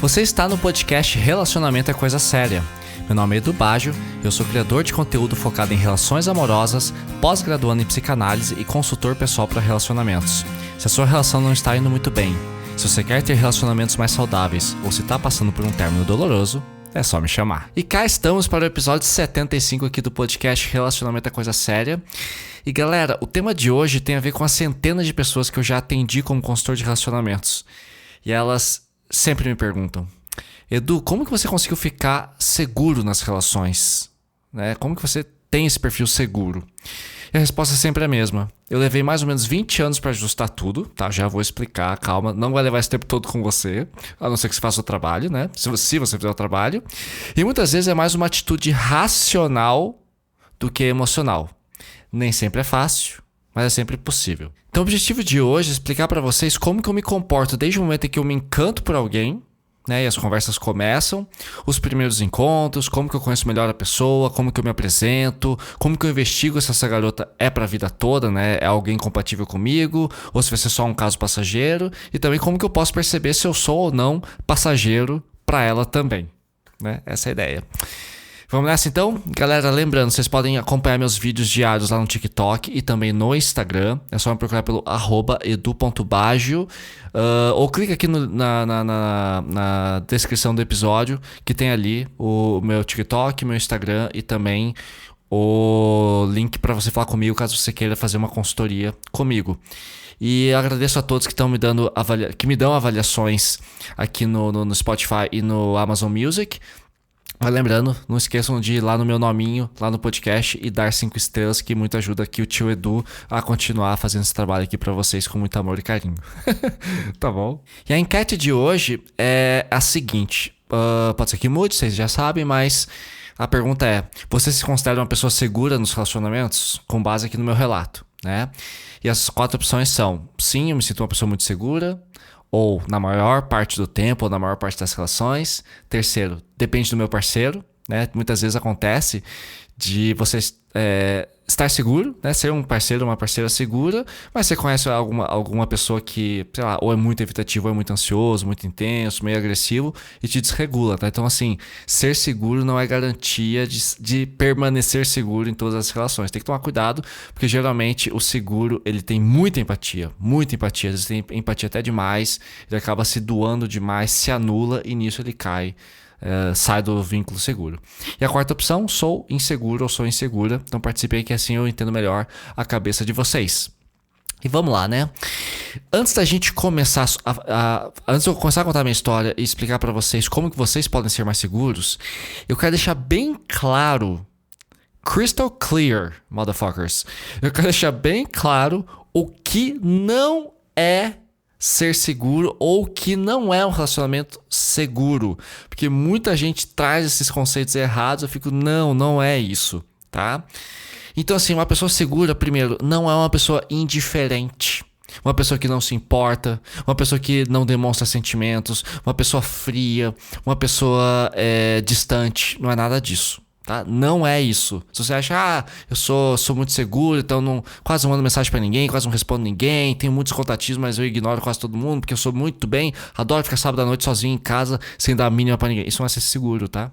Você está no podcast Relacionamento é Coisa Séria. Meu nome é Edu Baggio, eu sou criador de conteúdo focado em relações amorosas, pós-graduando em psicanálise e consultor pessoal para relacionamentos. Se a sua relação não está indo muito bem, se você quer ter relacionamentos mais saudáveis ou se está passando por um término doloroso, é só me chamar. E cá estamos para o episódio 75 aqui do podcast Relacionamento é Coisa Séria. E galera, o tema de hoje tem a ver com as centenas de pessoas que eu já atendi como consultor de relacionamentos. E elas sempre me perguntam: Edu, como que você conseguiu ficar seguro nas relações? Como que você tem esse perfil seguro? E a resposta é sempre a mesma. Eu levei mais ou menos 20 anos para ajustar tudo, tá? Já vou explicar, calma. Não vai levar esse tempo todo com você, a não ser que você faça o trabalho, né? Se você fizer o trabalho. E muitas vezes é mais uma atitude racional do que emocional. Nem sempre é fácil, mas é sempre possível. Então o objetivo de hoje é explicar para vocês como que eu me comporto desde o momento em que eu me encanto por alguém, né, e as conversas começam, os primeiros encontros, como que eu conheço melhor a pessoa, como que eu me apresento, como que eu investigo se essa garota é pra vida toda, né, é alguém compatível comigo, ou se vai ser só um caso passageiro, e também como que eu posso perceber se eu sou ou não passageiro pra ela também, né, essa é a ideia. Vamos nessa então? Galera, lembrando, vocês podem acompanhar meus vídeos diários lá no TikTok e também no Instagram. É só me procurar pelo @edu.baggio ou clica aqui na descrição do episódio que tem ali o meu TikTok, meu Instagram e também o link para você falar comigo caso você queira fazer uma consultoria comigo. E agradeço a todos que estão que me dão avaliações aqui no Spotify e no Amazon Music. Mas lembrando, não esqueçam de ir lá no meu nominho, lá no podcast e dar 5 estrelas, que muito ajuda aqui o tio Edu a continuar fazendo esse trabalho aqui pra vocês com muito amor e carinho. Tá bom? E a enquete de hoje é a seguinte, pode ser que mude, vocês já sabem, mas a pergunta é: você se considera uma pessoa segura nos relacionamentos? Com base aqui no meu relato, né? E as 4 opções são: sim, eu me sinto uma pessoa muito segura, ou na maior parte do tempo, ou na maior parte das relações. Terceiro, depende do meu parceiro, né? Muitas vezes acontece de você estar seguro, né? Ser um parceiro ou uma parceira segura, mas você conhece alguma pessoa que, sei lá, ou é muito evitativo, ou é muito ansioso, muito intenso, meio agressivo e te desregula, tá? Então, assim, ser seguro não é garantia de permanecer seguro em todas as relações. Tem que tomar cuidado, porque geralmente o seguro, ele tem muita empatia, às vezes tem empatia até demais, ele acaba se doando demais, se anula e nisso ele cai. Sai do vínculo seguro. E a 4ª opção, sou inseguro ou sou insegura. Então participe aí que assim eu entendo melhor a cabeça de vocês. E vamos lá, né? Antes da gente começar antes de eu começar a contar a minha história e explicar pra vocês como que vocês podem ser mais seguros, eu quero deixar bem claro, crystal clear, motherfuckers. Eu quero deixar bem claro o que não é ser seguro ou que não é um relacionamento seguro, porque muita gente traz esses conceitos errados. Eu fico, não é isso, tá? Então assim, uma pessoa segura, primeiro, não é uma pessoa indiferente, uma pessoa que não se importa, uma pessoa que não demonstra sentimentos, uma pessoa fria, uma pessoa distante. Não é nada disso, tá? Não é isso. Se você acha, eu sou muito seguro, então quase não mando mensagem pra ninguém, quase não respondo ninguém, tenho muitos contatismos, mas eu ignoro quase todo mundo, porque eu sou muito bem, adoro ficar sábado à noite sozinho em casa, sem dar a mínima pra ninguém. Isso não é ser seguro, tá?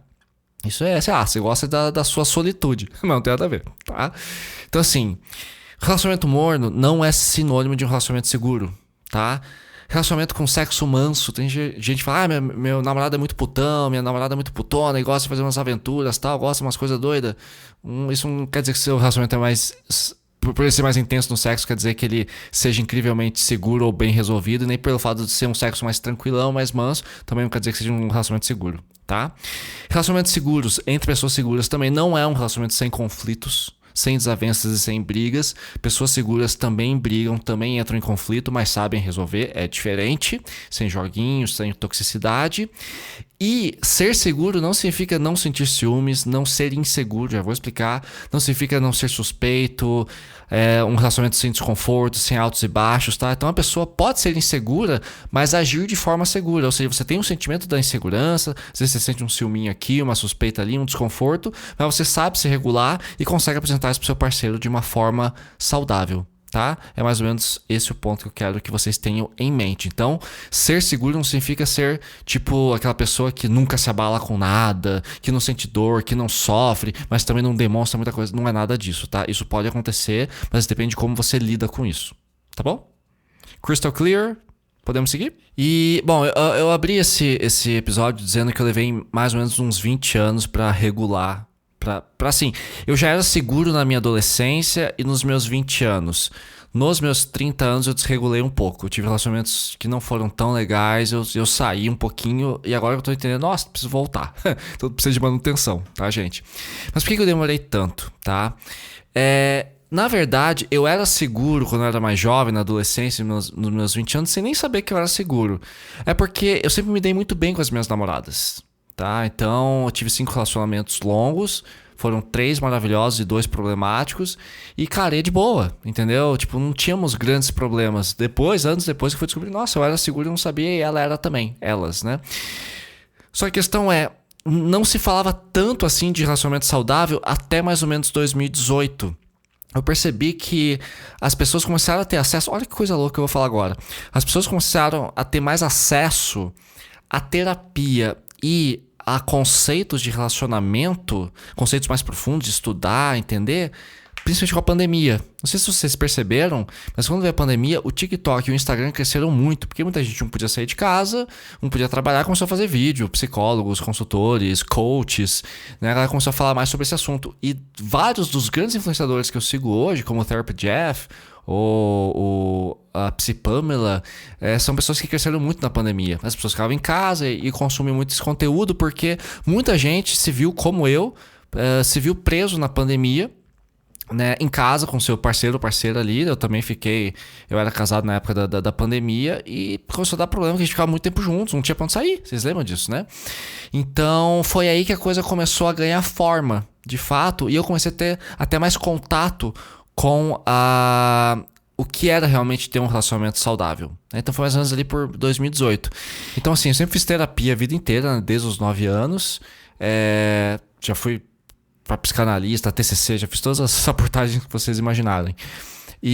Isso é, você gosta da sua solitude. Não tem nada a ver, tá? Então assim, relacionamento morno não é sinônimo de um relacionamento seguro, tá? Relacionamento com sexo manso, tem gente que fala, meu namorado é muito putão, minha namorada é muito putona e gosta de fazer umas aventuras, tal, gosta de umas coisas doidas. Isso não quer dizer que seu relacionamento é mais, por ele ser mais intenso no sexo, quer dizer que ele seja incrivelmente seguro ou bem resolvido, e nem pelo fato de ser um sexo mais tranquilão, mais manso, também não quer dizer que seja um relacionamento seguro, tá? Relacionamentos seguros entre pessoas seguras também não é um relacionamento sem conflitos, sem desavenças e sem brigas. Pessoas seguras também brigam, também entram em conflito, mas sabem resolver, é diferente, sem joguinhos, sem toxicidade. E ser seguro não significa não sentir ciúmes, não ser inseguro, já vou explicar. Não significa não ser suspeito, um relacionamento sem desconforto, sem altos e baixos, tá? Então a pessoa pode ser insegura, mas agir de forma segura. Ou seja, você tem um sentimento da insegurança, às vezes você sente um ciúminho aqui, uma suspeita ali, um desconforto, mas você sabe se regular e consegue apresentar isso pro seu parceiro de uma forma saudável. tá? É mais ou menos esse o ponto que eu quero que vocês tenham em mente. Então, ser seguro não significa ser tipo aquela pessoa que nunca se abala com nada, que não sente dor, que não sofre, mas também não demonstra muita coisa. Não é nada disso, tá? Isso pode acontecer, mas depende de como você lida com isso, tá bom? Crystal clear? Podemos seguir? E, bom, eu abri esse episódio dizendo que eu levei mais ou menos uns 20 anos pra regular. Assim, eu já era seguro na minha adolescência e nos meus 20 anos. Nos meus 30 anos eu desregulei um pouco. Eu tive relacionamentos que não foram tão legais, eu saí um pouquinho e agora eu tô entendendo, nossa, preciso voltar. Então precisa de manutenção, tá, gente? Mas por que eu demorei tanto, tá? Na verdade, eu era seguro quando eu era mais jovem, na adolescência, nos meus 20 anos, sem nem saber que eu era seguro. É porque eu sempre me dei muito bem com as minhas namoradas. Tá? Então, eu tive 5 relacionamentos longos, foram 3 maravilhosos e 2 problemáticos, e cara, é de boa, entendeu? Tipo, não tínhamos grandes problemas. Anos depois que eu fui descobrir, nossa, eu era seguro e não sabia, e ela era também, elas, né? Só que a questão é, não se falava tanto assim de relacionamento saudável até mais ou menos 2018. Eu percebi que as pessoas começaram a ter acesso, olha que coisa louca que eu vou falar agora. As pessoas começaram a ter mais acesso à terapia e a conceitos de relacionamento, conceitos mais profundos, de estudar, entender, principalmente com a pandemia. Não sei se vocês perceberam, mas quando veio a pandemia, o TikTok e o Instagram cresceram muito, porque muita gente não podia sair de casa, não podia trabalhar, começou a fazer vídeo, psicólogos, consultores, coaches, né? A galera começou a falar mais sobre esse assunto. E vários dos grandes influenciadores que eu sigo hoje, como o Therapy Jeff, a Psy Pamela, são pessoas que cresceram muito na pandemia. As pessoas ficavam em casa e consumiam muito esse conteúdo porque muita gente se viu como eu, se viu preso na pandemia, né, em casa com seu parceiro ou parceira ali. Eu era casado na época da pandemia e começou a dar problema que a gente ficava muito tempo juntos, não tinha pra onde sair, vocês lembram disso, né? Então foi aí que a coisa começou a ganhar forma, de fato, e eu comecei a ter até mais contato com o que era realmente ter um relacionamento saudável. Então foi mais ou menos ali por 2018. Então assim, eu sempre fiz terapia a vida inteira, né, desde os 9 anos. Já fui para psicanalista, TCC, já fiz todas as abordagens que vocês imaginarem.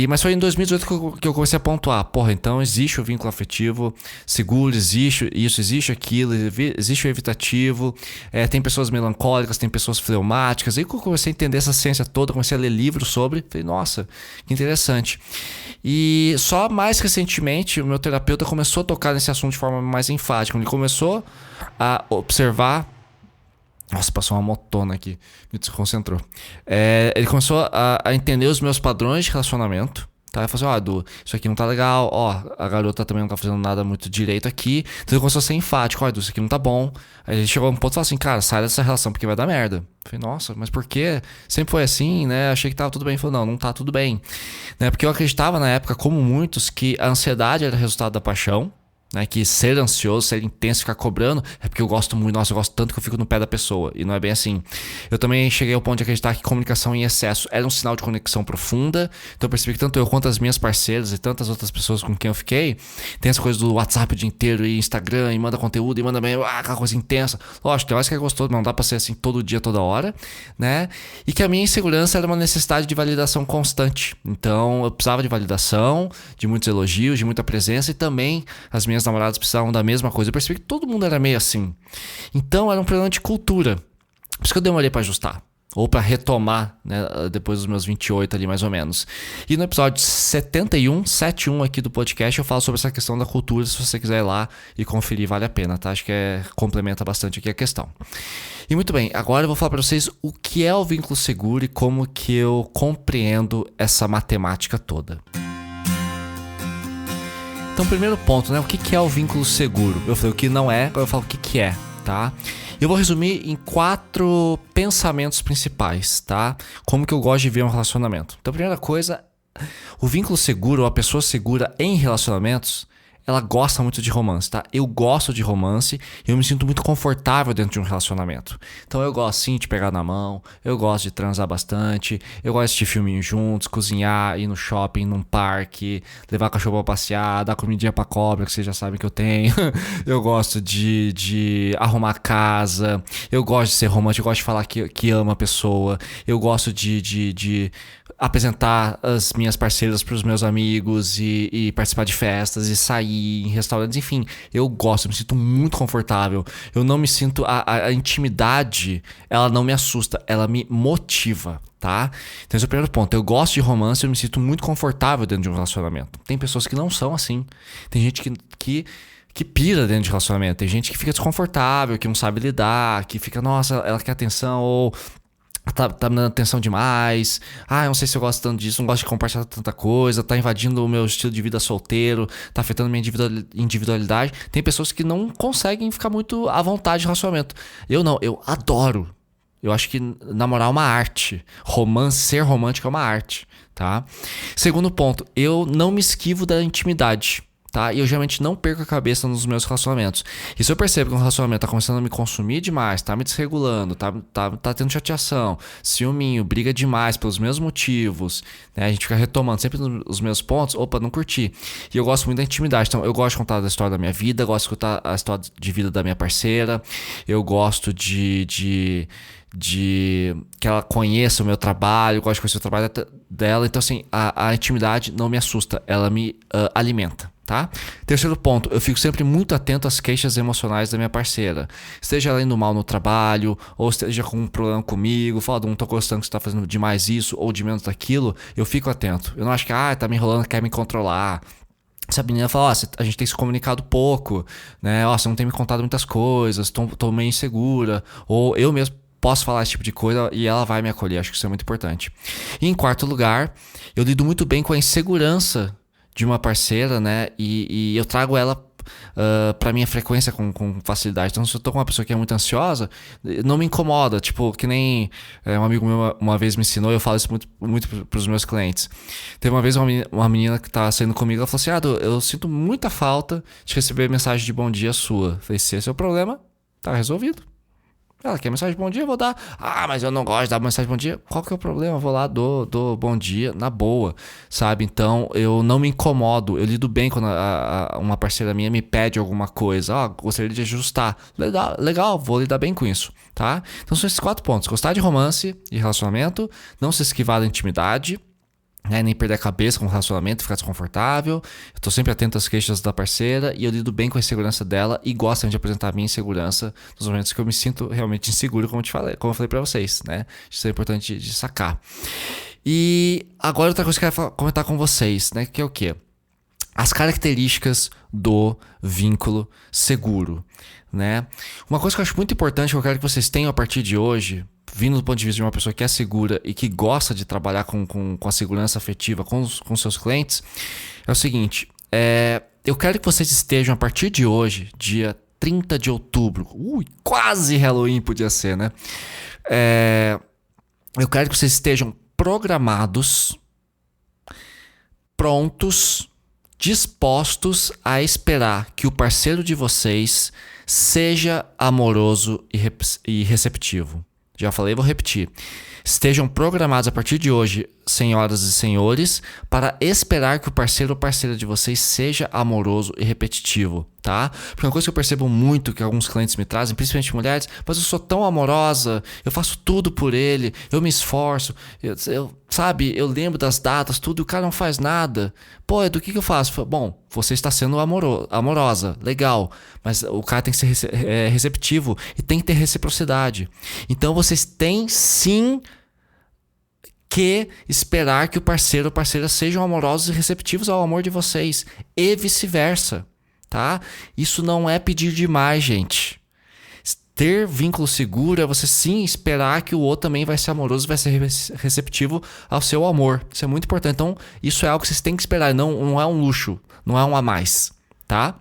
Mas foi em 2018 que eu comecei a pontuar. Porra, então existe o vínculo afetivo seguro, existe isso, existe aquilo, existe o evitativo, tem pessoas melancólicas, tem pessoas fleumáticas. Aí que eu comecei a entender essa ciência toda, comecei a ler livros sobre, falei, nossa, que interessante. E só mais recentemente o meu terapeuta começou a tocar nesse assunto de forma mais enfática. Ele começou a observar. Nossa, passou uma motona aqui, me desconcentrou. Ele começou a entender os meus padrões de relacionamento. Tá? Ele falou assim, Edu, isso aqui não tá legal. A garota também não tá fazendo nada muito direito aqui. Então ele começou a ser enfático. Edu, isso aqui não tá bom. Aí ele chegou a um ponto e falou assim, cara, sai dessa relação porque vai dar merda. Eu falei, nossa, mas por quê? Sempre foi assim, né? Achei que tava tudo bem. Ele falou, não tá tudo bem. Né? Porque eu acreditava na época, como muitos, que a ansiedade era resultado da paixão. Né, que ser ansioso, ser intenso, ficar cobrando é porque eu gosto muito, nossa, eu gosto tanto que eu fico no pé da pessoa, e não é bem assim. Eu também cheguei ao ponto de acreditar que comunicação em excesso era um sinal de conexão profunda. Então eu percebi que tanto eu quanto as minhas parceiras e tantas outras pessoas com quem eu fiquei tem essa coisa do WhatsApp o dia inteiro e Instagram, e manda conteúdo, e manda bem, aquela coisa intensa. Lógico, tem mais que é gostoso, mas não dá pra ser assim todo dia, toda hora, né? E que a minha insegurança era uma necessidade de validação constante. Então eu precisava de validação, de muitos elogios, de muita presença, e também as minhas namoradas precisavam da mesma coisa. Eu percebi que todo mundo era meio assim. Então era um problema de cultura. Por isso que eu demorei pra ajustar. Ou pra retomar, né, depois dos meus 28 ali, mais ou menos. E no episódio 71 aqui do podcast, eu falo sobre essa questão da cultura. Se você quiser ir lá e conferir, vale a pena, tá? Acho que complementa bastante aqui a questão. E muito bem, agora eu vou falar pra vocês o que é o vínculo seguro e como que eu compreendo essa matemática toda. Então, primeiro ponto, né? O que é o vínculo seguro? Eu falei o que não é, agora eu falo o que é, tá? Eu vou resumir em 4 pensamentos principais, tá? Como que eu gosto de ver um relacionamento. Então, a primeira coisa, o vínculo seguro, ou a pessoa segura em relacionamentos, ela gosta muito de romance, tá? Eu gosto de romance e eu me sinto muito confortável dentro de um relacionamento. Então eu gosto sim de pegar na mão, eu gosto de transar bastante, eu gosto de assistir filminho juntos, cozinhar, ir no shopping, num parque, levar cachorro pra passear, dar comidinha pra cobra, que vocês já sabem que eu tenho. Eu gosto de arrumar a casa, eu gosto de ser romântico, eu gosto de falar que ama a pessoa, eu gosto de apresentar as minhas parceiras para os meus amigos e participar de festas e sair em restaurantes, enfim, eu gosto, eu me sinto muito confortável. Eu não me sinto a intimidade, ela não me assusta, ela me motiva, tá? Então esse é o primeiro ponto. Eu gosto de romance, eu me sinto muito confortável dentro de um relacionamento. Tem pessoas que não são assim. Tem gente que pira dentro de relacionamento. Tem gente que fica desconfortável, que não sabe lidar, que fica, nossa, ela quer atenção, ou tá me dando atenção demais. Eu não sei se eu gosto tanto disso, não gosto de compartilhar tanta coisa, tá invadindo o meu estilo de vida solteiro, tá afetando minha individualidade. Tem pessoas que não conseguem ficar muito à vontade no relacionamento. Eu não, eu adoro. Eu acho que namorar é uma arte. Ser romântico é uma arte, tá? Segundo ponto, eu não me esquivo da intimidade. Tá? E eu geralmente não perco a cabeça nos meus relacionamentos. E se eu percebo que um relacionamento tá começando a me consumir demais, tá me desregulando, tá tendo chateação, ciúminho, briga demais pelos mesmos motivos, né? A gente fica retomando sempre os meus pontos, não curti. E eu gosto muito da intimidade. Então eu gosto de contar a história da minha vida, gosto de escutar a história de vida da minha parceira, eu gosto de que ela conheça o meu trabalho, eu gosto de conhecer o trabalho dela. Então assim, a intimidade não me assusta, ela me alimenta. Tá? Terceiro ponto, eu fico sempre muito atento às queixas emocionais da minha parceira. Esteja ela indo mal no trabalho, ou esteja com um problema comigo, fala, não tô gostando que você tá fazendo demais isso ou de menos daquilo, eu fico atento. Eu não acho que, tá me enrolando, quer me controlar. Se a menina fala, a gente tem se comunicado pouco, né? Você não tem me contado muitas coisas, tô meio insegura, ou eu mesmo posso falar esse tipo de coisa e ela vai me acolher. Acho que isso é muito importante. E em quarto lugar, eu lido muito bem com a insegurança de uma parceira, né? E eu trago ela pra minha frequência com facilidade. Então, se eu tô com uma pessoa que é muito ansiosa, não me incomoda. Tipo, que nem um amigo meu uma vez me ensinou, eu falo isso muito pros meus clientes. Teve uma vez uma menina que tava saindo comigo, ela falou assim, eu sinto muita falta de receber mensagem de bom dia sua. Eu falei, se esse é o problema, tá resolvido. Ela quer mensagem de bom dia, eu vou dar. Mas eu não gosto de dar mensagem de bom dia. Qual que é o problema? Eu vou lá, dou bom dia na boa, sabe? Então eu não me incomodo. Eu lido bem quando uma parceira minha me pede alguma coisa. Gostaria de ajustar. Legal, vou lidar bem com isso, tá? Então são esses 4 pontos. Gostar de romance e relacionamento. Não se esquivar da intimidade. Nem perder a cabeça com o relacionamento, ficar desconfortável. Eu tô sempre atento às queixas da parceira e eu lido bem com a insegurança dela e gosto de apresentar a minha insegurança nos momentos que eu me sinto realmente inseguro, como eu falei pra vocês, né? Isso é importante de sacar. E agora outra coisa que eu quero comentar com vocês, né? Que é o quê? As características do vínculo seguro, né? Uma coisa que eu acho muito importante, que eu quero que vocês tenham a partir de hoje, vindo do ponto de vista de uma pessoa que é segura e que gosta de trabalhar com a segurança afetiva com seus clientes, é o seguinte, eu quero que vocês estejam a partir de hoje, dia 30 de outubro, quase Halloween podia ser, né? Eu quero que vocês estejam programados, prontos, dispostos a esperar que o parceiro de vocês seja amoroso e receptivo. Já falei, vou repetir. Estejam programados a partir de hoje, senhoras e senhores, para esperar que o parceiro ou parceira de vocês seja amoroso e repetitivo, tá? Porque uma coisa que eu percebo muito que alguns clientes me trazem, principalmente mulheres, mas eu sou tão amorosa, eu faço tudo por ele, eu me esforço, eu lembro das datas, tudo, e o cara não faz nada. Pô, do que eu faço? Bom, você está sendo amorosa, legal, mas o cara tem que ser receptivo e tem que ter reciprocidade. Então vocês têm sim que esperar que o parceiro ou parceira sejam amorosos e receptivos ao amor de vocês e vice-versa, tá? Isso não é pedir demais, gente. Ter vínculo seguro é você sim esperar que o outro também vai ser amoroso, vai ser receptivo ao seu amor. Isso é muito importante. Então, isso é algo que vocês têm que esperar, não é um luxo, não é um a mais, tá?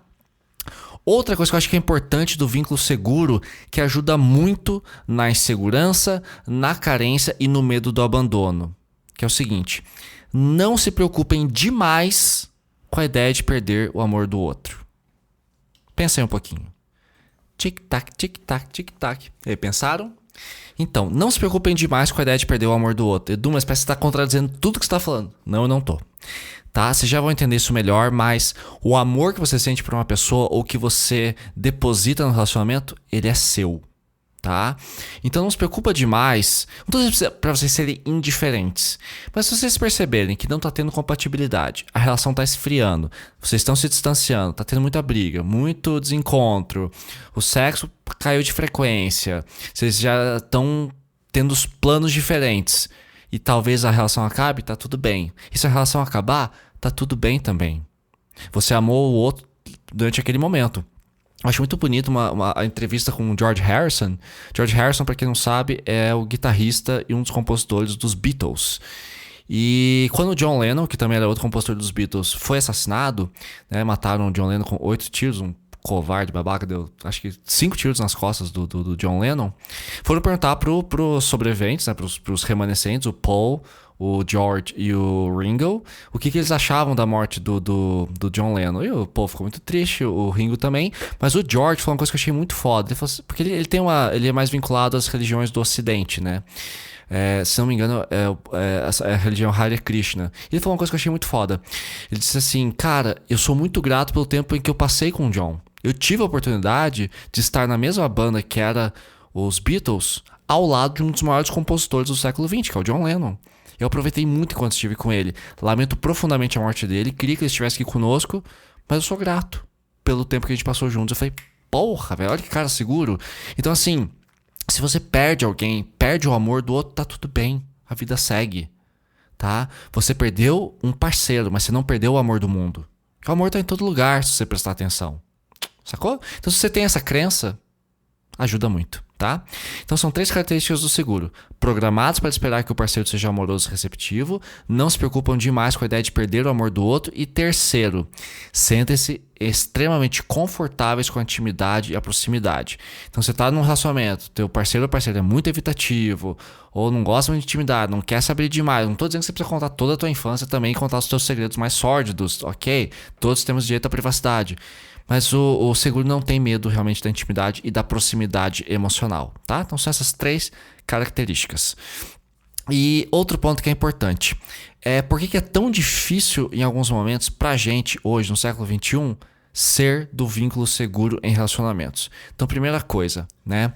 Outra coisa que eu acho que é importante do vínculo seguro, que ajuda muito na insegurança, na carência e no medo do abandono, que é o seguinte: não se preocupem demais com a ideia de perder o amor do outro. Pensa aí um pouquinho. Tic-tac, tic-tac, tic-tac. E aí, pensaram? Então, não se preocupem demais com a ideia de perder o amor do outro. Edu, mas parece que você está contradizendo tudo que você está falando. Não, eu não tô. Tá? Vocês já vão entender isso melhor, mas o amor que você sente por uma pessoa ou que você deposita no relacionamento, ele é seu. tá? Então não se preocupa demais. Não tô dizendo pra vocês serem indiferentes, mas se vocês perceberem que não tá tendo compatibilidade, a relação tá esfriando, vocês estão se distanciando, tá tendo muita briga, muito desencontro, o sexo caiu de frequência, vocês já estão tendo os planos diferentes e talvez a relação acabe, tá tudo bem. E se a relação acabar, tá tudo bem também. Você amou o outro durante aquele momento. Eu acho muito bonito uma entrevista com o George Harrison. George Harrison, para quem não sabe, é o guitarrista e um dos compositores dos Beatles. E quando o John Lennon, que também era outro compositor dos Beatles, foi assassinado, né, mataram o John Lennon com 8 tiros, um covarde, babaca, deu acho que 5 tiros nas costas do John Lennon. Foram perguntar pros sobreviventes, né, pros remanescentes, o Paul, o George e o Ringo, o que eles achavam da morte do John Lennon. E o Paul ficou muito triste, o Ringo também, mas o George falou uma coisa que eu achei muito foda. Ele falou assim, porque ele é mais vinculado às religiões do Ocidente, né? Se não me engano, é a religião Hare Krishna. Ele falou uma coisa que eu achei muito foda. Ele disse assim, cara, eu sou muito grato pelo tempo em que eu passei com o John. Eu tive a oportunidade de estar na mesma banda que era os Beatles, ao lado de um dos maiores compositores do século XX, que é o John Lennon. Eu aproveitei muito enquanto estive com ele. Lamento profundamente a morte dele. Queria que ele estivesse aqui conosco. Mas eu sou grato pelo tempo que a gente passou juntos. Eu falei, porra, velho, olha que cara seguro. Então assim, se você perde alguém, perde o amor do outro, tá tudo bem. A vida segue, tá? Você perdeu um parceiro, mas você não perdeu o amor do mundo. O amor tá em todo lugar, se você prestar atenção. Sacou? Então se você tem essa crença, ajuda muito, tá? Então são 3 características do seguro. Programados para esperar que o parceiro seja amoroso e receptivo, não se preocupam demais com a ideia de perder o amor do outro e terceiro, sentem-se extremamente confortáveis com a intimidade e a proximidade. Então você tá num relacionamento, teu parceiro ou parceira é muito evitativo, ou não gosta muito de intimidade, não quer saber demais. Não tô dizendo que você precisa contar toda a tua infância também e contar os teus segredos mais sórdidos, ok? Todos temos direito à privacidade. Mas o seguro não tem medo realmente da intimidade e da proximidade emocional, tá? Então são essas 3 características. E outro ponto que é importante é por que é tão difícil em alguns momentos pra gente hoje, no século XXI, ser do vínculo seguro em relacionamentos. Então, primeira coisa, né?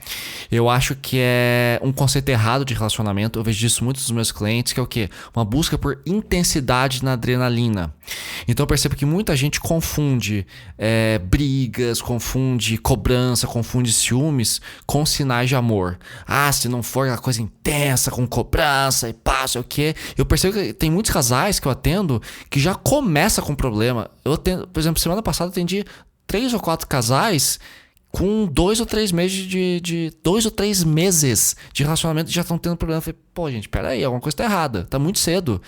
Eu acho que é um conceito errado de relacionamento. Eu vejo isso muito dos meus clientes, que é o quê? Uma busca por intensidade na adrenalina. Então, eu percebo que muita gente confunde brigas, confunde cobrança, confunde ciúmes com sinais de amor. Ah, se não for aquela coisa intensa, com cobrança e pá, sei o quê. Eu percebo que tem muitos casais que eu atendo que já começa com problema. Eu atendo, por exemplo, semana passada eu atendi 3 ou 4 casais com 2 ou 3 meses de 2 ou 3 meses de relacionamento e já estão tendo problema. Eu falei, pô, gente, peraí, alguma coisa tá errada, tá muito cedo.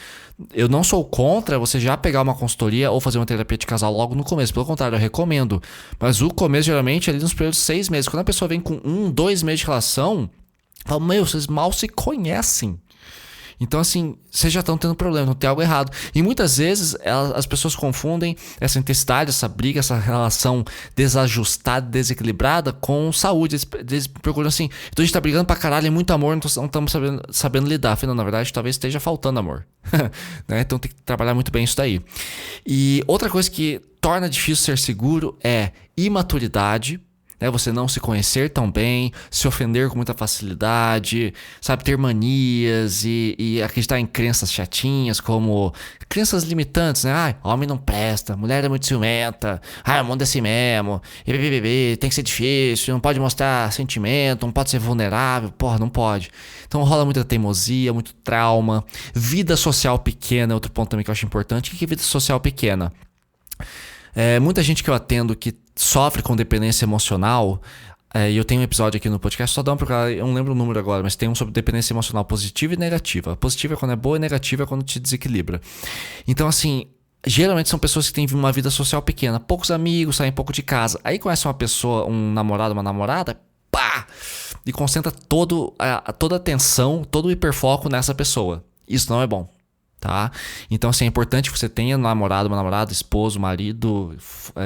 Eu não sou contra você já pegar uma consultoria ou fazer uma terapia de casal logo no começo, pelo contrário, eu recomendo. Mas o começo, geralmente, é ali nos primeiros 6 meses. Quando a pessoa vem com 1, 2 meses de relação, fala, meu, vocês mal se conhecem. Então, assim, vocês já estão tendo problema, não tem algo errado. E muitas vezes as pessoas confundem essa intensidade, essa briga, essa relação desajustada, desequilibrada com saúde. Eles procuram assim, então a gente tá brigando pra caralho, é muito amor, não estamos sabendo lidar. Afinal, na verdade, talvez esteja faltando amor. Né? Então tem que trabalhar muito bem isso daí. E outra coisa que torna difícil ser seguro é imaturidade. Você não se conhecer tão bem, se ofender com muita facilidade, sabe, ter manias e acreditar em crenças chatinhas, como crenças limitantes, né? Ah, homem não presta, mulher é muito ciumenta, o mundo é assim mesmo, tem que ser difícil, não pode mostrar sentimento, não pode ser vulnerável, porra, não pode. Então rola muita teimosia, muito trauma, vida social pequena é outro ponto também que eu acho importante. O que é vida social pequena? Muita gente que eu atendo que sofre com dependência emocional, e eu tenho um episódio aqui no podcast, só dá uma procurada, eu não lembro o número agora, mas tem um sobre dependência emocional positiva e negativa. Positiva é quando é boa e negativa é quando te desequilibra. Então, assim, geralmente são pessoas que têm uma vida social pequena, poucos amigos, saem pouco de casa. Aí conhece uma pessoa, um namorado, uma namorada, pá! E concentra toda a atenção, todo o hiperfoco nessa pessoa. Isso não é bom. Tá? Então, assim, é importante que você tenha namorado, uma namorada, esposo, marido,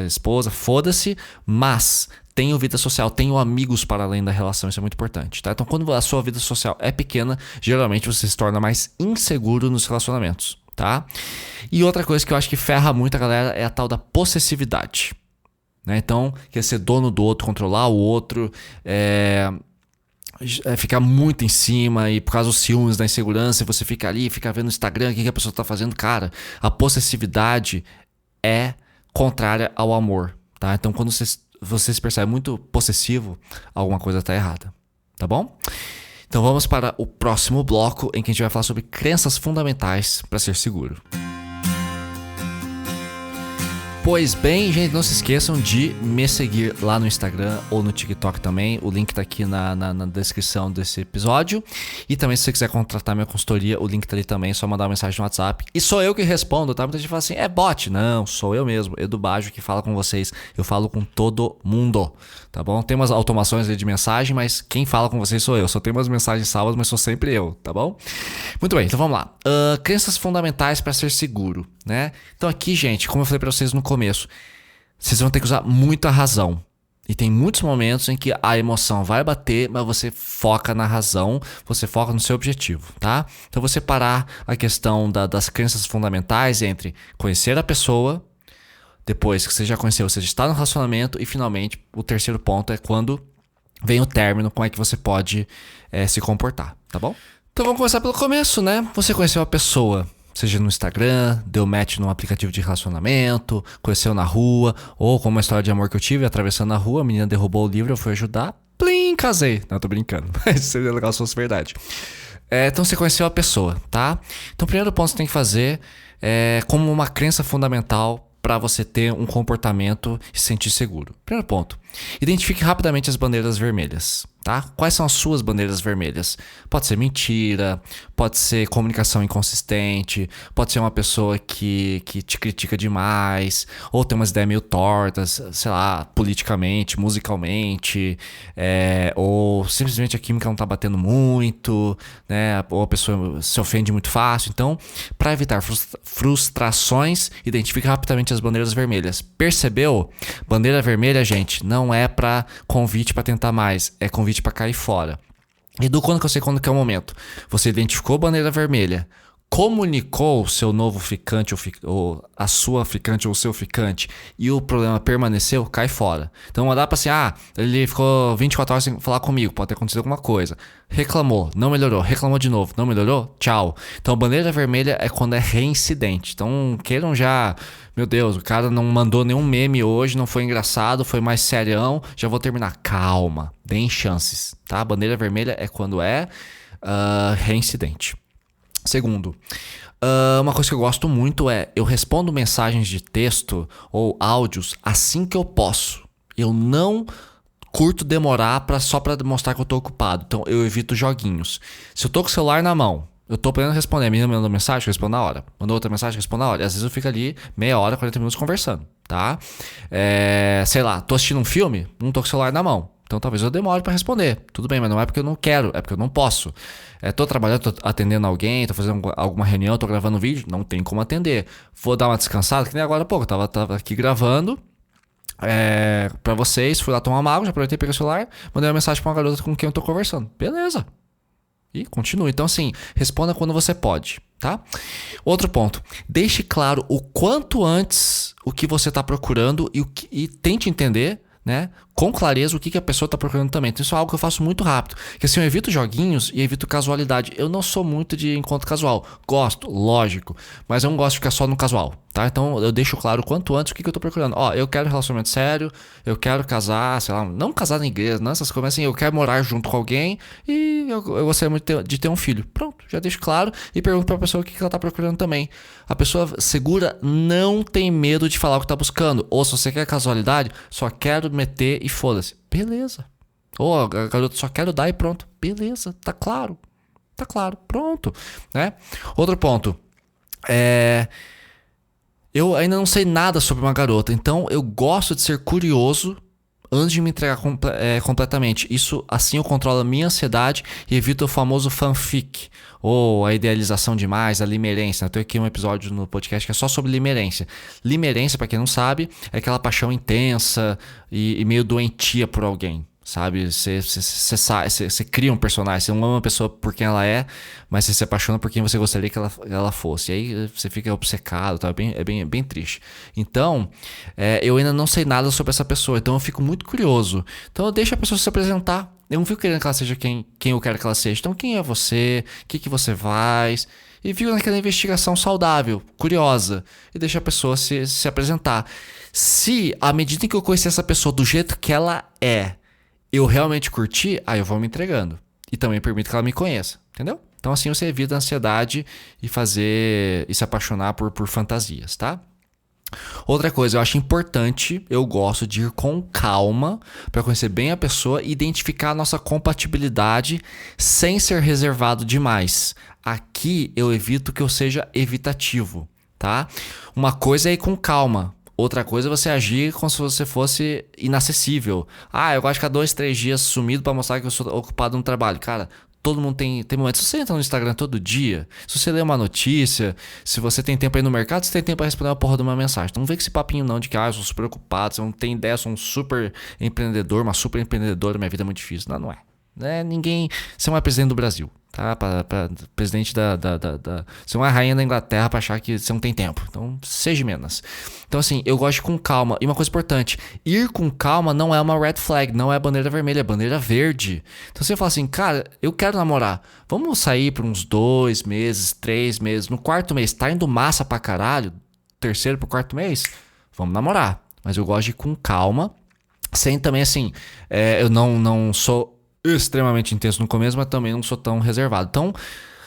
esposa, foda-se, mas tenha vida social, tenha amigos para além da relação, isso é muito importante, tá? Então, quando a sua vida social é pequena, geralmente você se torna mais inseguro nos relacionamentos, tá? E outra coisa que eu acho que ferra muito a galera é a tal da possessividade, né? Então, quer ser dono do outro, controlar o outro, ficar muito em cima e por causa dos ciúmes, da insegurança, você fica ali, fica vendo no Instagram o que a pessoa tá fazendo. Cara, a possessividade é contrária ao amor, tá? Então quando você se percebe muito possessivo, alguma coisa tá errada, tá bom? Então vamos para o próximo bloco em que a gente vai falar sobre crenças fundamentais para ser seguro. Pois bem, gente, não se esqueçam de me seguir lá no Instagram ou no TikTok também. O link tá aqui na descrição desse episódio. E também, se você quiser contratar minha consultoria, o link tá ali também. É só mandar uma mensagem no WhatsApp. E sou eu que respondo, tá? Muita gente fala assim, é bot. Não, sou eu mesmo, Edu Baggio, que fala com vocês. Eu falo com todo mundo, tá bom? Tem umas automações ali de mensagem, mas quem fala com vocês sou eu. Só tenho umas mensagens salvas, mas sou sempre eu, tá bom? Muito bem, então vamos lá. Crenças fundamentais para ser seguro, né? Então aqui, gente, como eu falei para vocês no começo, vocês vão ter que usar muita razão. E tem muitos momentos em que a emoção vai bater, mas você foca na razão, você foca no seu objetivo, tá? Então você parar a questão das crenças fundamentais entre conhecer a pessoa, depois que você já conheceu, você já está no relacionamento, e finalmente o terceiro ponto é quando vem o término, como é que você pode se comportar, tá bom? Então vamos começar pelo começo, né? Você conheceu a pessoa, seja no Instagram, deu match num aplicativo de relacionamento, conheceu na rua, ou como uma história de amor que eu tive, atravessando a rua, a menina derrubou o livro, eu fui ajudar, plim, casei. Não, tô brincando, mas seria legal se fosse verdade. Então você conheceu a pessoa, tá? Então o primeiro ponto que você tem que fazer é como uma crença fundamental para você ter um comportamento e se sentir seguro. Primeiro ponto, identifique rapidamente as bandeiras vermelhas, tá? Quais são as suas bandeiras vermelhas? Pode ser mentira, pode ser comunicação inconsistente, pode ser uma pessoa que te critica demais, ou tem umas ideias meio tortas, sei lá, politicamente, musicalmente, ou simplesmente a química não tá batendo muito, né? Ou a pessoa se ofende muito fácil. Então, para evitar frustrações, identifique rapidamente as bandeiras vermelhas. Percebeu? Bandeira vermelha, gente, não é para convite para tentar mais, é convite para cair fora. Edu, quando que eu sei quando que é o momento? Você identificou a bandeira vermelha, comunicou o seu novo ficante ou a sua ficante ou o seu ficante e o problema permaneceu, cai fora. Então não dá pra assim, ele ficou 24 horas sem falar comigo, pode ter acontecido alguma coisa. Reclamou, não melhorou, reclamou de novo, não melhorou, tchau. Então a bandeira vermelha é quando é reincidente. Então queiram já, meu Deus, o cara não mandou nenhum meme hoje, não foi engraçado, foi mais serião, já vou terminar. Calma, deem chances, tá? A bandeira vermelha é quando é reincidente. Segundo, uma coisa que eu gosto muito é, eu respondo mensagens de texto ou áudios assim que eu posso. Eu não curto demorar só pra mostrar que eu tô ocupado. Então eu evito joguinhos. Se eu tô com o celular na mão, eu tô podendo responder. A menina mandou mensagem, eu respondo na hora. Mandou outra mensagem, eu respondo na hora. E às vezes eu fico ali meia hora, 40 minutos conversando, tá? Sei lá, tô assistindo um filme, não tô com o celular na mão. Então talvez eu demore para responder. Tudo bem, mas não é porque eu não quero, é porque eu não posso. Tô trabalhando, tô atendendo alguém, tô fazendo alguma reunião, tô gravando um vídeo, não tem como atender. Vou dar uma descansada, que nem agora há pouco. Eu tava aqui gravando pra vocês, fui lá tomar uma água, já aproveitei, peguei o celular, mandei uma mensagem pra uma garota com quem eu tô conversando. Beleza. E continua. Então assim, responda quando você pode, tá? Outro ponto, deixe claro o quanto antes o que você tá procurando e tente entender, né, com clareza o que a pessoa está procurando também. Então isso é algo que eu faço muito rápido. Porque assim, eu evito joguinhos e evito casualidade. Eu não sou muito de encontro casual. Gosto, lógico. Mas eu não gosto de ficar só no casual, tá? Então eu deixo claro quanto antes o que eu tô procurando. Eu quero relacionamento sério, eu quero casar, sei lá, não casar na igreja, não essas coisas, mas assim, eu quero morar junto com alguém e eu gostaria muito de ter um filho. Pronto, já deixo claro e pergunto pra pessoa o que ela tá procurando também. A pessoa segura não tem medo de falar o que tá buscando. Ou se você quer casualidade, só quero meter e foda-se. Beleza. Ou garoto, só quero dar e pronto. Beleza, tá claro. Tá claro, pronto, né? Outro ponto. Eu ainda não sei nada sobre uma garota, então eu gosto de ser curioso antes de me entregar completamente. Isso, assim, eu controlo a minha ansiedade e evito o famoso fanfic, ou a idealização demais, a limerência. Eu tenho aqui um episódio no podcast que é só sobre limerência. Limerência, pra quem não sabe, é aquela paixão intensa e meio doentia por alguém. Sabe, você cria um personagem, você não ama uma pessoa por quem ela é, mas você se apaixona por quem você gostaria que ela fosse. E aí você fica obcecado, tá? É bem triste. Então, eu ainda não sei nada sobre essa pessoa, então eu fico muito curioso. Então eu deixo a pessoa se apresentar. Eu não fico querendo que ela seja quem eu quero que ela seja. Então, quem é você? O que você faz? E fico naquela investigação saudável, curiosa. E deixa a pessoa se apresentar. Se, à medida em que eu conhecer essa pessoa do jeito que ela é, eu realmente curti, aí eu vou me entregando. E também permito que ela me conheça. Entendeu? Então, assim você evita a ansiedade e se apaixonar por fantasias, tá? Outra coisa, eu acho importante, eu gosto de ir com calma para conhecer bem a pessoa e identificar a nossa compatibilidade sem ser reservado demais. Aqui eu evito que eu seja evitativo, tá? Uma coisa é ir com calma. Outra coisa é você agir como se você fosse inacessível. Eu gosto de ficar 2, 3 dias sumido para mostrar que eu sou ocupado no trabalho. Cara, todo mundo tem momentos. Se você entra no Instagram todo dia, se você lê uma notícia, se você tem tempo aí no mercado, você tem tempo para responder uma porra de uma mensagem. Então não vem com esse papinho não de que eu sou super ocupado, você não tem ideia, eu sou um super empreendedor, uma super empreendedora, minha vida é muito difícil. Não é. Ninguém. Você não é presidente do Brasil, tá? Presidente você não é rainha da Inglaterra pra achar que você não tem tempo. Então, seja menos. Então, assim, eu gosto de ir com calma. E uma coisa importante: ir com calma não é uma red flag, não é bandeira vermelha, é bandeira verde. Então, você fala assim, cara, eu quero namorar. Vamos sair por uns 2 meses, 3 meses. No 4º mês, tá indo massa pra caralho? 3º pro 4º mês? Vamos namorar. Mas eu gosto de ir com calma. Sem também, assim, eu não sou extremamente intenso no começo, mas também não sou tão reservado. Então,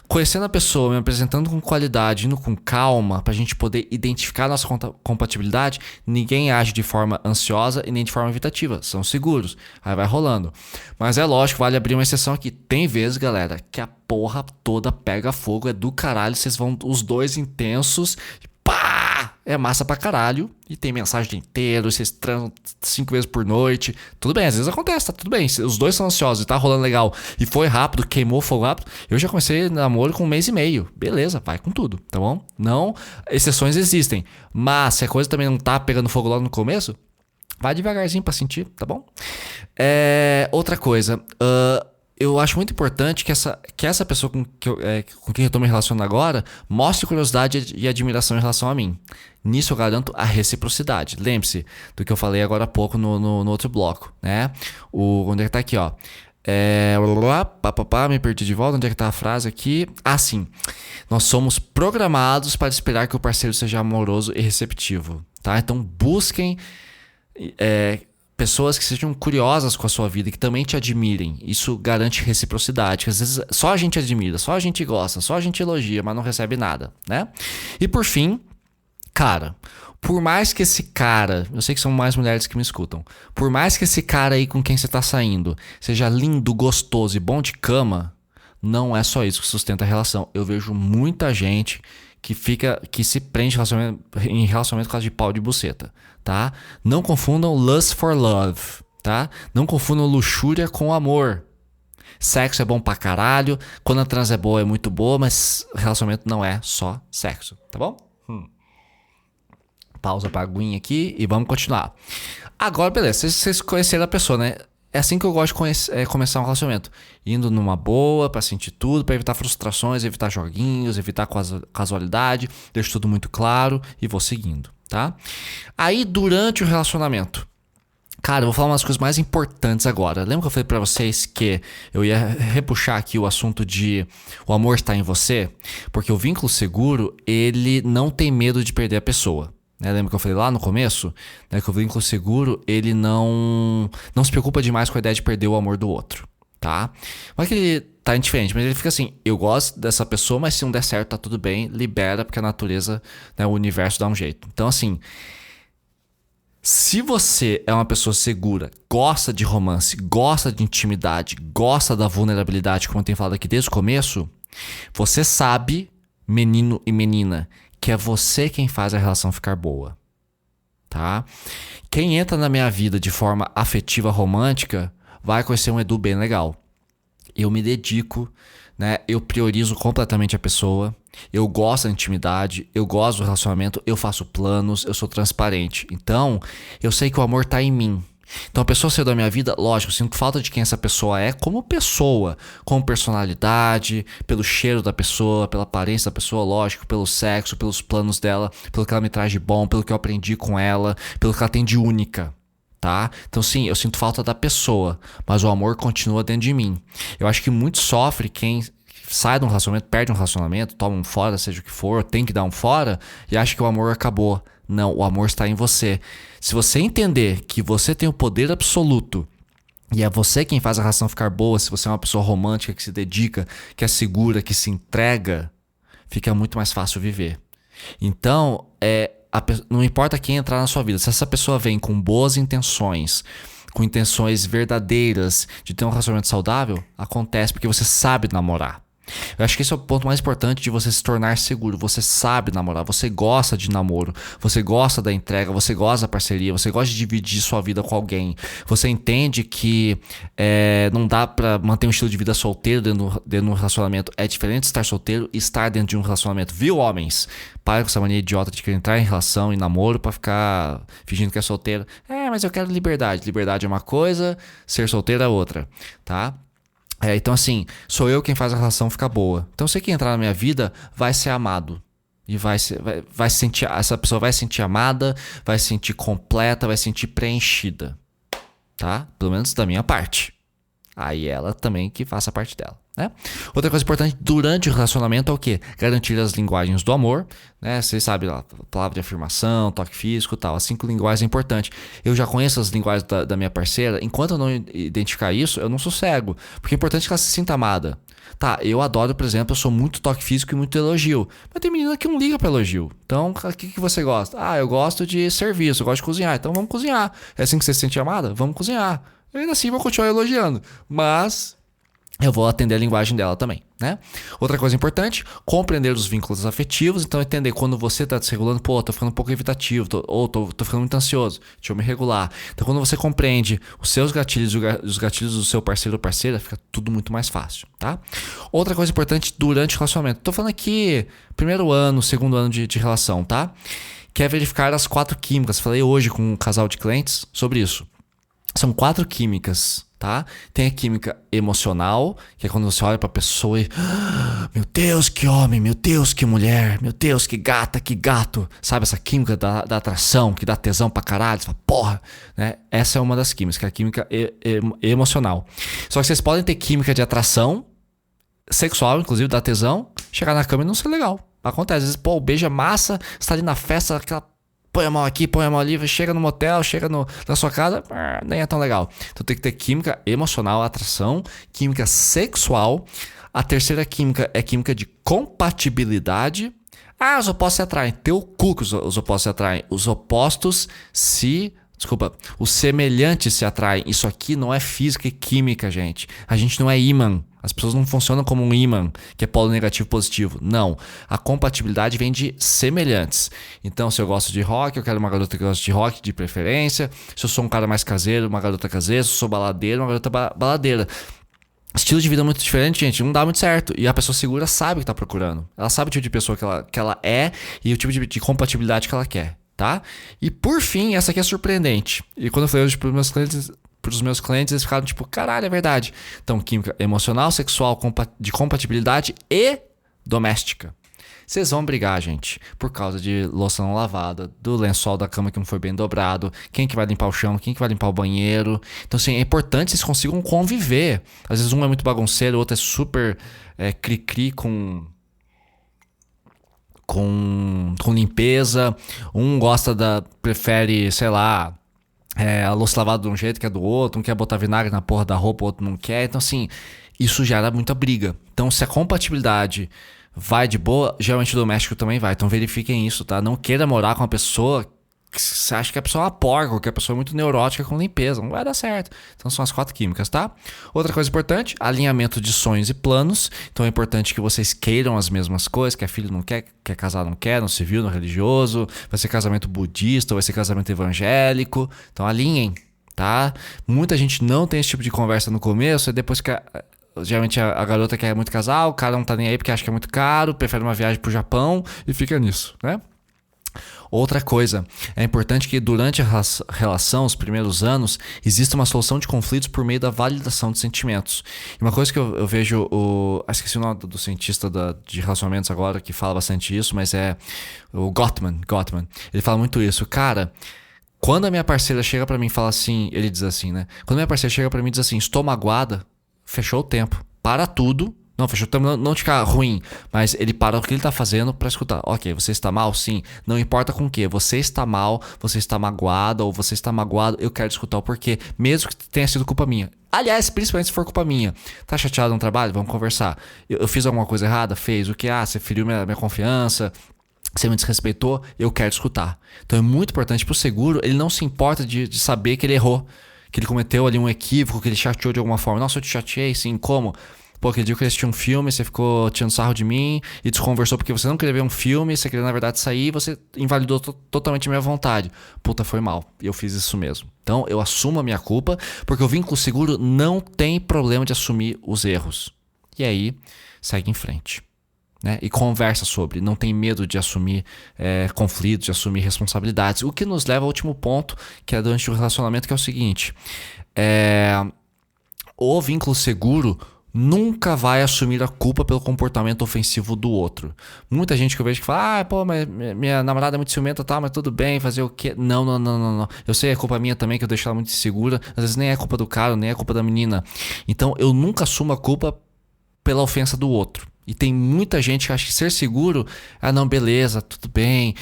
conhecendo a pessoa, me apresentando com qualidade, indo com calma, pra gente poder identificar a nossa compatibilidade, ninguém age de forma ansiosa e nem de forma evitativa. São seguros. Aí vai rolando. Mas é lógico, vale abrir uma exceção aqui. Tem vezes, galera, que a porra toda pega fogo, é do caralho, vocês vão os dois intensos, pá! É massa pra caralho. E tem mensagem o dia inteiro, vocês transam 5 vezes por noite. Tudo bem, às vezes acontece, tá tudo bem. Se os dois são ansiosos e tá rolando legal e foi rápido, queimou fogo rápido. Eu já comecei namoro com 1 mês e meio. Beleza, vai com tudo, tá bom? Não, exceções existem. Mas se a coisa também não tá pegando fogo logo no começo, vai devagarzinho pra sentir, tá bom? Outra coisa, eu acho muito importante que essa pessoa com quem eu tô me relacionando agora mostre curiosidade e admiração em relação a mim. Nisso eu garanto a reciprocidade. Lembre-se do que eu falei agora há pouco no outro bloco, né? Onde é que tá aqui, ó? Me perdi de volta. Onde é que tá a frase aqui? Sim. Nós somos programados para esperar que o parceiro seja amoroso e receptivo, tá? Então busquem pessoas que sejam curiosas com a sua vida e que também te admirem. Isso garante reciprocidade. Às vezes só a gente admira, só a gente gosta, só a gente elogia, mas não recebe nada, né? E por fim, cara, por mais que esse cara, eu sei que são mais mulheres que me escutam, por mais que esse cara aí com quem você tá saindo seja lindo, gostoso e bom de cama, não é só isso que sustenta a relação. Eu vejo muita gente que se prende em relacionamento por causa de pau de buceta, tá? Não confundam lust for love, tá? Não confundam luxúria com amor. Sexo é bom pra caralho, quando a trans é boa é muito boa, mas relacionamento não é só sexo, tá bom? Pausa pra aguinha aqui e vamos continuar. Agora, beleza, vocês conheceram a pessoa, né? É assim que eu gosto de começar um relacionamento. Indo numa boa, pra sentir tudo, pra evitar frustrações, evitar joguinhos, evitar casualidade. Deixo tudo muito claro e vou seguindo, tá? Aí, durante o relacionamento, cara, eu vou falar umas coisas mais importantes agora. Lembra que eu falei pra vocês que eu ia repuxar aqui o assunto de o amor está em você? Porque o vínculo seguro, ele não tem medo de perder a pessoa. Lembra que eu falei lá no começo? Que o vínculo seguro, ele não se preocupa demais com a ideia de perder o amor do outro, tá? Não é que ele tá indiferente, mas ele fica assim, eu gosto dessa pessoa, mas se não der certo, tá tudo bem, libera, porque a natureza, o universo dá um jeito. Então, assim, se você é uma pessoa segura, gosta de romance, gosta de intimidade, gosta da vulnerabilidade, como eu tenho falado aqui desde o começo, você sabe, menino e menina, que é você quem faz a relação ficar boa, tá? Quem entra na minha vida de forma afetiva, romântica, vai conhecer um Edu bem legal. Eu me dedico, eu priorizo completamente a pessoa, eu gosto da intimidade, eu gosto do relacionamento, eu faço planos, eu sou transparente. Então, eu sei que o amor tá em mim. Então a pessoa saiu da minha vida, lógico, eu sinto falta de quem essa pessoa é como pessoa, como personalidade, pelo cheiro da pessoa, pela aparência da pessoa, lógico, pelo sexo, pelos planos dela, pelo que ela me traz de bom, pelo que eu aprendi com ela, pelo que ela tem de única, tá? Então sim, eu sinto falta da pessoa, mas o amor continua dentro de mim. Eu acho que muito sofre quem sai de um relacionamento, perde um relacionamento, toma um fora, seja o que for, tem que dar um fora e acha que o amor acabou. Não, o amor está em você. Se você entender que você tem o poder absoluto e é você quem faz a relação ficar boa, se você é uma pessoa romântica que se dedica, que é segura, que se entrega, fica muito mais fácil viver. Então, não importa quem entrar na sua vida, se essa pessoa vem com boas intenções, com intenções verdadeiras de ter um relacionamento saudável, acontece porque você sabe namorar. Eu acho que esse é o ponto mais importante de você se tornar seguro. Você sabe namorar, você gosta de namoro, você gosta da entrega, você gosta da parceria, você gosta de dividir sua vida com alguém. Você entende que não dá pra manter um estilo de vida solteiro dentro de um relacionamento. É diferente estar solteiro e estar dentro de um relacionamento. Viu, homens? Para com essa mania idiota de querer entrar em relação, em namoro pra ficar fingindo que é solteiro. Mas eu quero liberdade. Liberdade é uma coisa, ser solteiro é outra, tá? Então assim, sou eu quem faz a relação ficar boa. Então você que entrar na minha vida vai ser amado. E vai se sentir, essa pessoa vai se sentir amada, vai se sentir completa, vai se sentir preenchida. Tá? Pelo menos da minha parte. Aí ela também que faça a parte dela, né? Outra coisa importante durante o relacionamento é o quê? Garantir as linguagens do amor, né? Vocês sabem lá, palavra de afirmação, toque físico e tal. As 5 linguagens é importante. Eu já conheço as linguagens da minha parceira. Enquanto eu não identificar isso, eu não sossego. Porque é importante que ela se sinta amada. Tá, eu adoro, por exemplo, eu sou muito toque físico e muito elogio. Mas tem menina que não liga pra elogio. Então, o que você gosta? Eu gosto de serviço, eu gosto de cozinhar. Então vamos cozinhar. É assim que você se sente amada? Vamos cozinhar. Eu ainda assim vou continuar elogiando, mas eu vou atender a linguagem dela também, né? Outra coisa importante, compreender os vínculos afetivos. Então entender quando você tá desregulando, tô ficando um pouco evitativo, tô ficando muito ansioso, deixa eu me regular. Então quando você compreende os seus gatilhos e os gatilhos do seu parceiro ou parceira, fica tudo muito mais fácil, tá? Outra coisa importante durante o relacionamento. Tô falando aqui primeiro ano, segundo ano de relação, tá? Que é verificar as 4 químicas. Falei hoje com um casal de clientes sobre isso. São 4 químicas, tá? Tem a química emocional, que é quando você olha pra pessoa e... meu Deus, que homem, meu Deus, que mulher, meu Deus, que gata, que gato. Sabe essa química da atração, que dá tesão pra caralho? Você fala, porra, né? Essa é uma das químicas, que é a química emocional. Só que vocês podem ter química de atração, sexual, inclusive, dá tesão, chegar na cama e não ser legal. Acontece, às vezes, beija massa, você tá ali na festa, aquela... põe a mão aqui, põe a mão ali, chega no motel, chega na sua casa, nem é tão legal. Então tem que ter química emocional, atração, química sexual. A terceira química é química de compatibilidade. Os opostos se atraem. Teu cu que os opostos se atraem. Os semelhantes se atraem. Isso aqui não é física e química, gente. A gente não é ímã. As pessoas não funcionam como um ímã, que é polo negativo e positivo. Não. A compatibilidade vem de semelhantes. Então, se eu gosto de rock, eu quero uma garota que gosta de rock, de preferência. Se eu sou um cara mais caseiro, uma garota caseira. Se eu sou baladeiro, uma garota baladeira. Estilo de vida muito diferente, gente, não dá muito certo. E a pessoa segura sabe o que tá procurando. Ela sabe o tipo de pessoa que ela é e o tipo de compatibilidade que ela quer, tá? E por fim, essa aqui é surpreendente. E quando eu falei hoje pros meus clientes, eles ficaram tipo, caralho, é verdade. Então, química emocional, sexual, de compatibilidade e doméstica. Vocês vão brigar, gente, por causa de louça não lavada, do lençol da cama que não foi bem dobrado, quem que vai limpar o chão, quem que vai limpar o banheiro. Então, assim, é importante que vocês consigam conviver. Às vezes um é muito bagunceiro, o outro é super cri-cri com limpeza. Um prefere, sei lá, a louça lavada de um jeito que é do outro, um quer botar vinagre na porra da roupa, o outro não quer. Então, assim, isso gera muita briga. Então, se a compatibilidade vai de boa, geralmente o doméstico também vai. Então, verifiquem isso, tá? Não queira morar com uma pessoa que você acha que a pessoa é uma porca, que a pessoa é muito neurótica com limpeza. Não vai dar certo. Então, são as 4 químicas, tá? Outra coisa importante, alinhamento de sonhos e planos. Então, é importante que vocês queiram as mesmas coisas, que filho não quer, quer casar não quer, no civil, no religioso. Vai ser casamento budista, vai ser casamento evangélico. Então, alinhem, tá? Muita gente não tem esse tipo de conversa no começo, e depois que geralmente a garota quer muito casar, o cara não tá nem aí porque acha que é muito caro, prefere uma viagem pro Japão e fica nisso, né? Outra coisa, é importante que durante a relação, os primeiros anos, exista uma solução de conflitos por meio da validação de sentimentos. E uma coisa que eu vejo, esqueci o nome do cientista de relacionamentos agora, que fala bastante isso, mas é o Gottman. Ele fala muito isso. Cara, Quando a minha parceira chega pra mim e fala assim, ele diz assim, né? Quando a minha parceira chega pra mim e diz assim, estou magoada, fechou o tempo. Para tudo. Não, fechou o tempo, não te ficar ruim, mas ele para o que ele tá fazendo pra escutar. Ok, você está mal? Sim. Não importa com o que. Você está mal, você está magoada ou você está magoado, eu quero escutar o porquê, mesmo que tenha sido culpa minha. Aliás, principalmente se for culpa minha. Tá chateado no trabalho? Vamos conversar. Eu fiz alguma coisa errada? Fez. O que? Você feriu minha confiança. Você me desrespeitou, eu quero escutar. Então é muito importante pro seguro, ele não se importa de saber que ele errou, que ele cometeu ali um equívoco, que ele chateou de alguma forma. Nossa, eu te chateei, sim, como? Pô, aquele dia que eu assisti um filme, você ficou tirando sarro de mim e desconversou porque você não queria ver um filme, você queria na verdade sair e você invalidou totalmente a minha vontade. Puta, foi mal, eu fiz isso mesmo. Então eu assumo a minha culpa, porque o vínculo seguro não tem problema de assumir os erros. E aí, segue em frente. Né? E conversa sobre, não tem medo de assumir conflitos, de assumir responsabilidades. O que nos leva ao último ponto, que é durante o relacionamento, que é o seguinte: o vínculo seguro nunca vai assumir a culpa pelo comportamento ofensivo do outro. Muita gente que eu vejo que fala, pô, mas minha namorada é muito ciumenta, tá, mas tudo bem, fazer o quê? Não. Eu sei, é culpa minha também, que eu deixo ela muito insegura. Às vezes nem é culpa do cara, nem é culpa da menina. Então eu nunca assumo a culpa pela ofensa do outro. E tem muita gente que acha que ser seguro, não, beleza, tudo bem.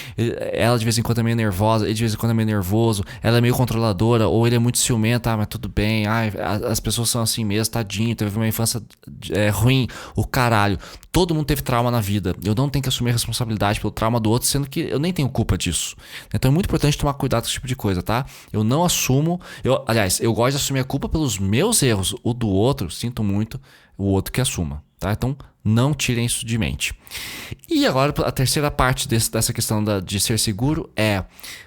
Ela de vez em quando é meio nervosa, ele de vez em quando é meio nervoso, ela é meio controladora, ou ele é muito ciumento, mas tudo bem. As pessoas são assim mesmo, tadinho, teve uma infância ruim, o caralho. Todo mundo teve trauma na vida. Eu não tenho que assumir a responsabilidade pelo trauma do outro, sendo que eu nem tenho culpa disso. Então é muito importante tomar cuidado com esse tipo de coisa, tá? Eu não assumo, aliás, eu gosto de assumir a culpa pelos meus erros. O do outro, sinto muito, o outro que assuma, tá? Então não tirem isso de mente. E agora a terceira parte dessa questão de ser seguro é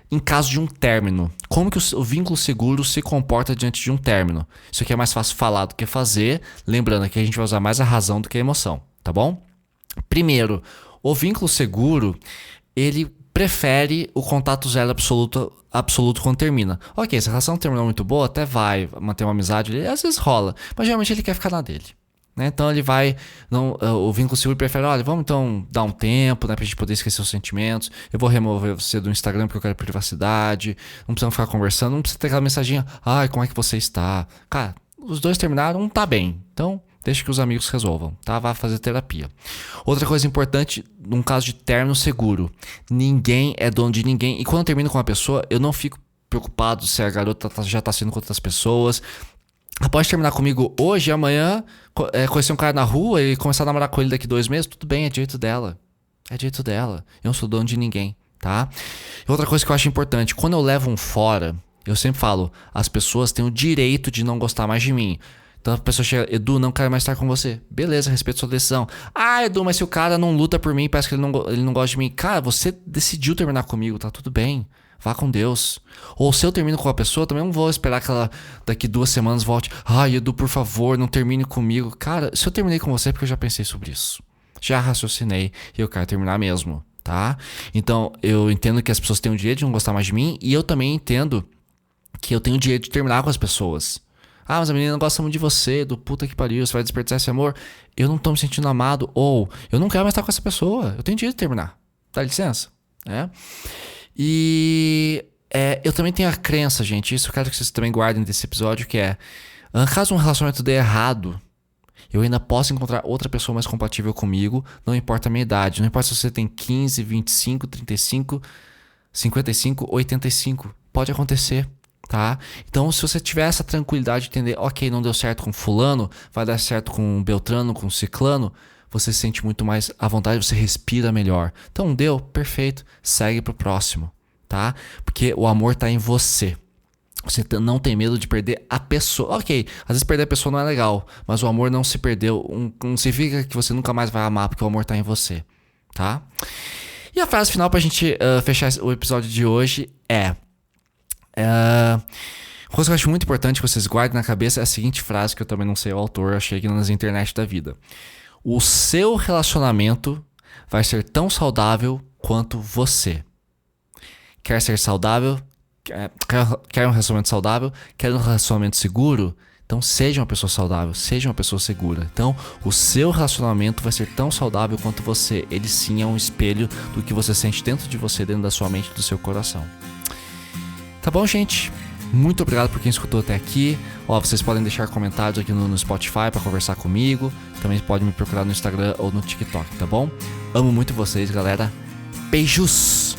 em caso de um término. Como que o vínculo seguro se comporta diante de um término? Isso aqui é mais fácil falar do que fazer. Lembrando que a gente vai usar mais a razão do que a emoção, tá bom? Primeiro, o vínculo seguro, ele prefere o contato zero absoluto quando termina. Ok, se a relação terminou muito boa, até vai manter uma amizade, ele às vezes rola, mas geralmente ele quer ficar na dele. Né? Então ele vai, o vínculo seguro prefere, olha, vamos então dar um tempo, né, pra gente poder esquecer os sentimentos, eu vou remover você do Instagram porque eu quero privacidade, não precisamos ficar conversando, não precisa ter aquela mensaginha, como é que você está? Cara, os dois terminaram, tá bem, então deixa que os amigos resolvam, tá? Vai fazer terapia. Outra coisa importante, num caso de término seguro, ninguém é dono de ninguém, e quando eu termino com uma pessoa, eu não fico preocupado se a garota já tá saindo com outras pessoas. Ela pode terminar comigo hoje e amanhã, conhecer um cara na rua e começar a namorar com ele daqui 2 meses, tudo bem, é direito dela. É direito dela. Eu não sou dono de ninguém, tá? E outra coisa que eu acho importante, quando eu levo um fora, eu sempre falo, as pessoas têm o direito de não gostar mais de mim. Então a pessoa chega, Edu, não quero mais estar com você. Beleza, respeito sua decisão. Edu, mas se o cara não luta por mim, parece que ele não gosta de mim. Cara, você decidiu terminar comigo, tá tudo bem. Vá com Deus. Ou se eu termino com a pessoa, também não vou esperar que ela daqui 2 semanas volte. Edu, por favor, não termine comigo. Cara, se eu terminei com você é porque eu já pensei sobre isso. Já raciocinei e eu quero terminar mesmo, tá? Então, eu entendo que as pessoas têm o direito de não gostar mais de mim. E eu também entendo que eu tenho o direito de terminar com as pessoas. Mas a menina não gosta muito de você, do puta que pariu, você vai desperdiçar esse amor. Eu não tô me sentindo amado. Ou, eu não quero mais estar com essa pessoa. Eu tenho direito de terminar. Dá licença, né? E eu também tenho a crença, gente, isso eu quero que vocês também guardem desse episódio, que é, caso um relacionamento dê errado, eu ainda posso encontrar outra pessoa mais compatível comigo, não importa a minha idade, não importa se você tem 15, 25, 35, 55, 85, pode acontecer, tá? Então se você tiver essa tranquilidade de entender, ok, não deu certo com fulano, vai dar certo com Beltrano, com Ciclano, você se sente muito mais à vontade, você respira melhor. Então deu, perfeito, segue pro próximo, tá? Porque o amor tá em você. Você não tem medo de perder a pessoa. Ok, às vezes perder a pessoa não é legal, mas o amor não se perdeu. Não significa que você nunca mais vai amar, porque o amor tá em você, tá? E a frase final pra gente fechar o episódio de hoje é... Uma coisa que eu acho muito importante que vocês guardem na cabeça é a seguinte frase, que eu também não sei o autor, achei aqui nas internet da vida. O seu relacionamento vai ser tão saudável quanto você. Quer ser saudável? Quer um relacionamento saudável? Quer um relacionamento seguro? Então seja uma pessoa saudável, seja uma pessoa segura. Então o seu relacionamento vai ser tão saudável quanto você. Ele sim é um espelho do que você sente dentro de você, dentro da sua mente e do seu coração. Tá bom, gente? Muito obrigado por quem escutou até aqui. Ó, vocês podem deixar comentários aqui no Spotify para conversar comigo. Também podem me procurar no Instagram ou no TikTok, tá bom? Amo muito vocês, galera. Beijos!